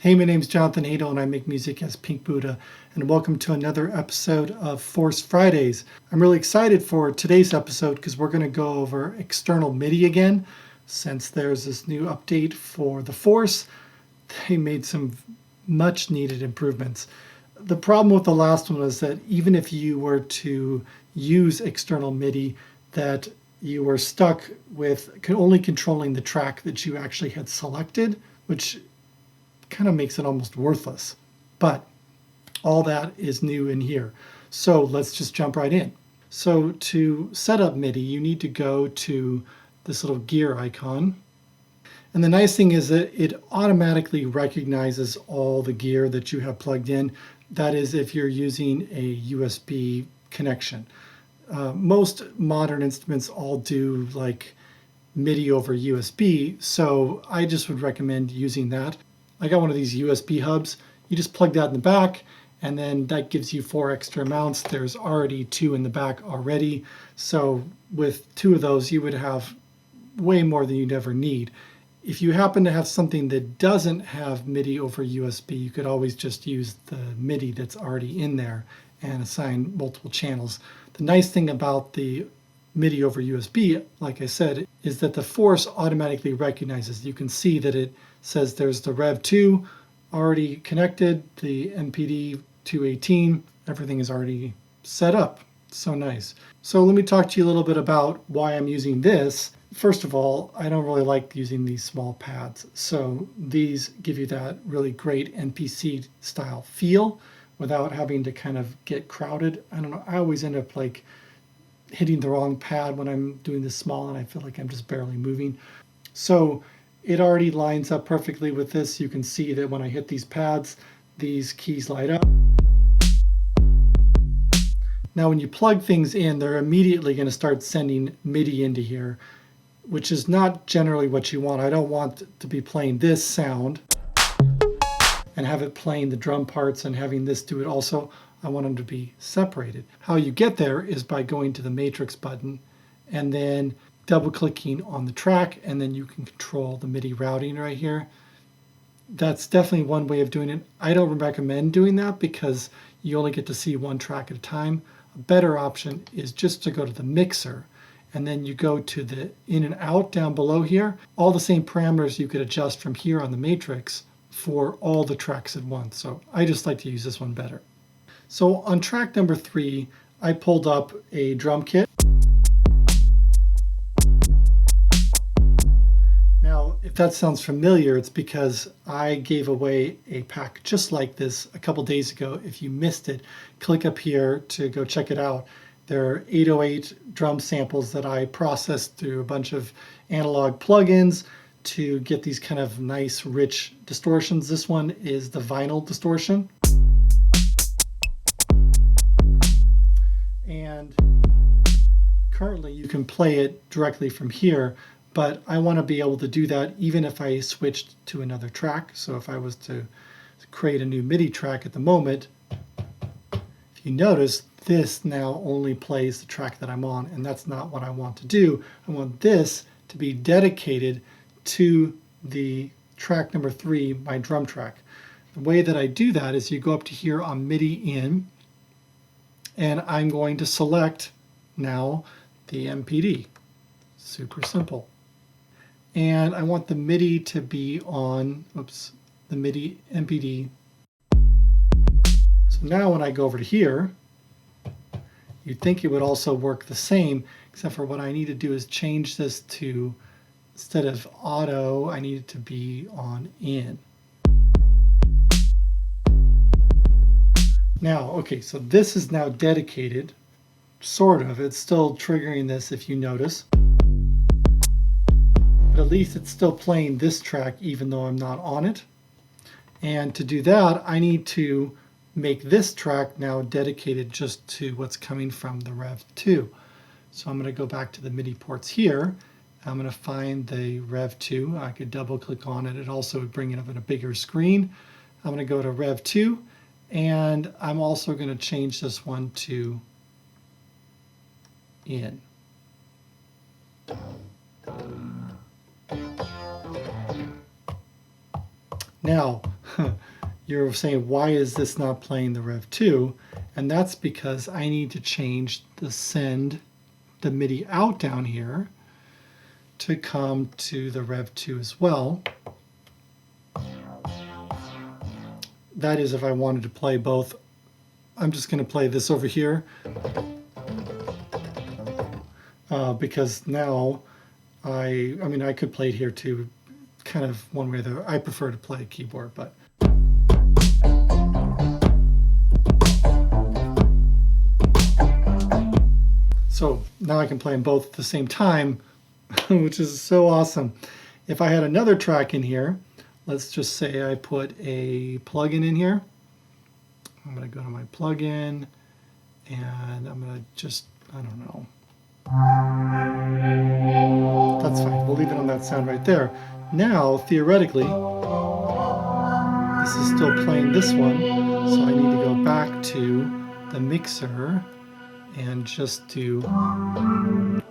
Hey, my name's Jonathan Adel and I make music as Pink Buddha, and welcome to another episode of Force Fridays. I'm really excited for today's episode because we're going to go over external MIDI again. Since there's this new update for the Force, they made some much needed improvements. The problem with the last one was that even if you were to use external MIDI, that you were stuck with only controlling the track that you actually had selected, which kind of makes it almost worthless. But all that is new in here. So let's just jump right in. So to set up MIDI, you need to go to this little gear icon. And the nice thing is that it automatically recognizes all the gear that you have plugged in. That is, if you're using a USB connection. Most modern instruments all do like MIDI over USB, so I just would recommend using that. I got one of these USB hubs. You just plug that in the back, and then that gives you 4 extra mounts. There's already 2 in the back already. So with 2 of those, you would have way more than you'd ever need. If you happen to have something that doesn't have MIDI over USB, you could always just use the MIDI that's already in there and assign multiple channels. The nice thing about the MIDI over USB, like I said, is that the Force automatically recognizes. You can see that it says there's the Rev 2 already connected, the MPD 218, everything is already set up. So nice. So let me talk to you a little bit about why I'm using this. First of all, I don't really like using these small pads. So these give you that really great NPC style feel without having to kind of get crowded. I don't know, I always end up like hitting the wrong pad when I'm doing this small and I feel like I'm just barely moving. So it already lines up perfectly with this. You can see that when I hit these pads, these keys light up. Now when you plug things in, they're immediately going to start sending MIDI into here, which is not generally what you want. I don't want to be playing this sound and have it playing the drum parts and having this do it also. I want them to be separated. How you get there is by going to the matrix button and then double clicking on the track, and then you can control the MIDI routing right here. That's definitely one way of doing it. I don't recommend doing that because you only get to see one track at a time. A better option is just to go to the mixer, and then you go to the in and out down below here. All the same parameters you could adjust from here on the matrix for all the tracks at once. So I just like to use this one better. So on track number 3, I pulled up a drum kit. Now, if that sounds familiar, it's because I gave away a pack just like this a couple days ago. If you missed it, click up here to go check it out. There are 808 drum samples that I processed through a bunch of analog plugins to get these kind of nice, rich distortions. This one is the vinyl distortion. And currently you can play it directly from here, but I want to be able to do that even if I switched to another track. So if I was to create a new MIDI track at the moment, if you notice, this now only plays the track that I'm on, and that's not what I want to do. I want this to be dedicated to the track number 3, my drum track. The way that I do that is you go up to here on MIDI in, and I'm going to select now the MPD. Super simple. And I want the MIDI to be on, the MIDI MPD. So now when I go over to here, you'd think it would also work the same, except for what I need to do is change this to, instead of auto, I need it to be on in. Now, okay, so this is now dedicated, sort of. It's still triggering this if you notice. But at least it's still playing this track even though I'm not on it. And to do that, I need to make this track now dedicated just to what's coming from the Rev 2. So I'm going to go back to the MIDI ports here. I'm going to find the Rev 2. I could double click on it. It also would bring it up in a bigger screen. I'm going to go to Rev 2. And I'm also going to change this one to in. Now, you're saying, why is this not playing the Rev 2? And that's because I need to change the MIDI out down here to come to the Rev 2 as well. That is if I wanted to play both. I'm just going to play this over here because now I mean I could play it here too, kind of one way or the other. I prefer to play keyboard, but so now I can play them both at the same time, which is so awesome. If I had another track in here, let's just say I put a plugin in here. I'm going to go to my plugin and I'm going to just, I don't know. That's fine. We'll leave it on that sound right there. Now, theoretically, this is still playing this one, so I need to go back to the mixer and just do I'm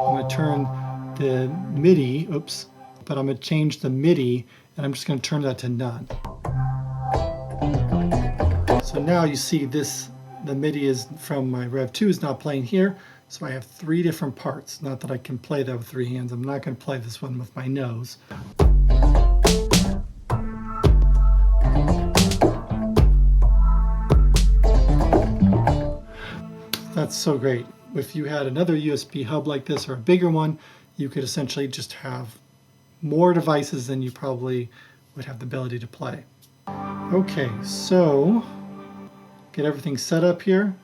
going to turn the MIDI, but I'm going to change the MIDI and I'm just going to turn that to none. So now you see this, the MIDI is from my Rev 2 is not playing here. So I have 3 different parts. Not that I can play that with 3 hands. I'm not going to play this one with my nose. That's so great. If you had another USB hub like this or a bigger one, you could essentially just have more devices than you probably would have the ability to play. Okay, so get everything set up here.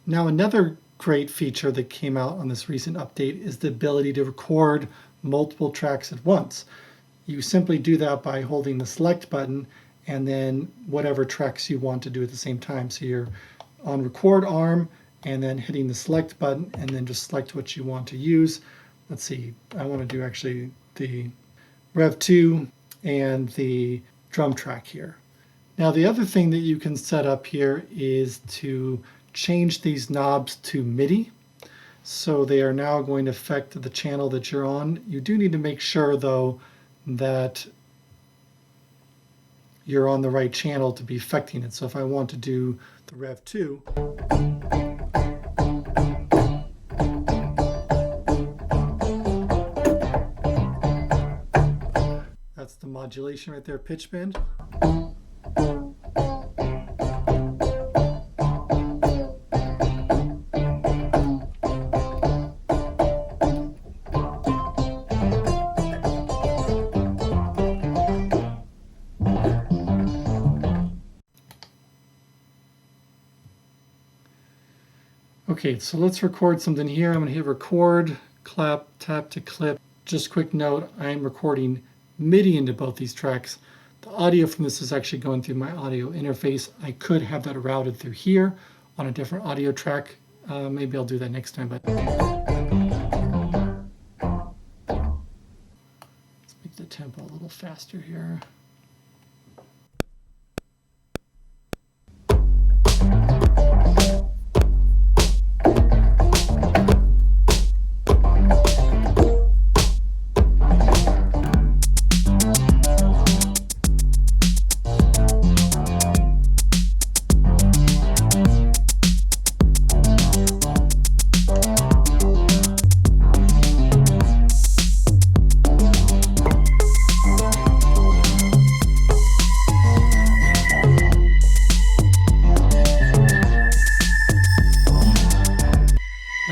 Now another great feature that came out on this recent update is the ability to record multiple tracks at once. You simply do that by holding the select button and then whatever tracks you want to do at the same time. So you're on record arm and then hitting the select button and then just select what you want to use. Let's see, I want to do actually the Rev 2 and the drum track here. Now the other thing that you can set up here is to change these knobs to MIDI. So they are now going to affect the channel that you're on. You do need to make sure though that you're on the right channel to be affecting it. So if I want to do the Rev 2, that's the modulation right there, pitch bend. Okay, so let's record something here. I'm going to hit record, clap, tap to clip. Just quick note, I'm recording MIDI into both these tracks. The audio from this is actually going through my audio interface. I could have that routed through here on a different audio track. Maybe I'll do that next time, but let's make the tempo a little faster here.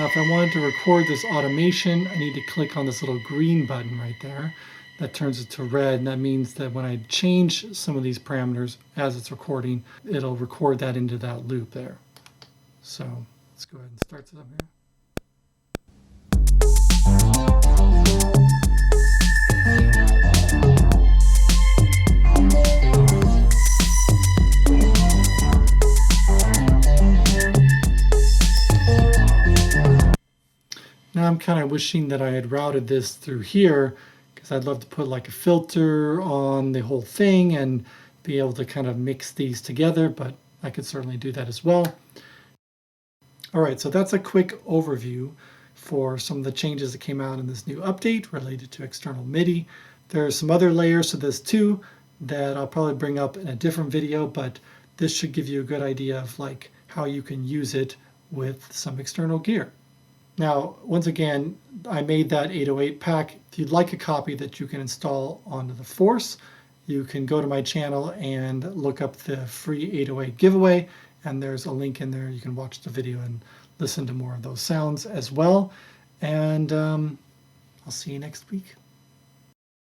If I wanted to record this automation, I need to click on this little green button right there. That turns it to red, and that means that when I change some of these parameters as it's recording, it'll record that into that loop there. So let's go ahead and start this up here. Now I'm kind of wishing that I had routed this through here, because I'd love to put like a filter on the whole thing and be able to kind of mix these together, but I could certainly do that as well. All right, so that's a quick overview for some of the changes that came out in this new update related to external MIDI. There are some other layers to this too that I'll probably bring up in a different video, but this should give you a good idea of like how you can use it with some external gear. Now, once again, I made that 808 pack. If you'd like a copy that you can install onto the Force, you can go to my channel and look up the free 808 giveaway, and there's a link in there. You can watch the video and listen to more of those sounds as well. And I'll see you next week.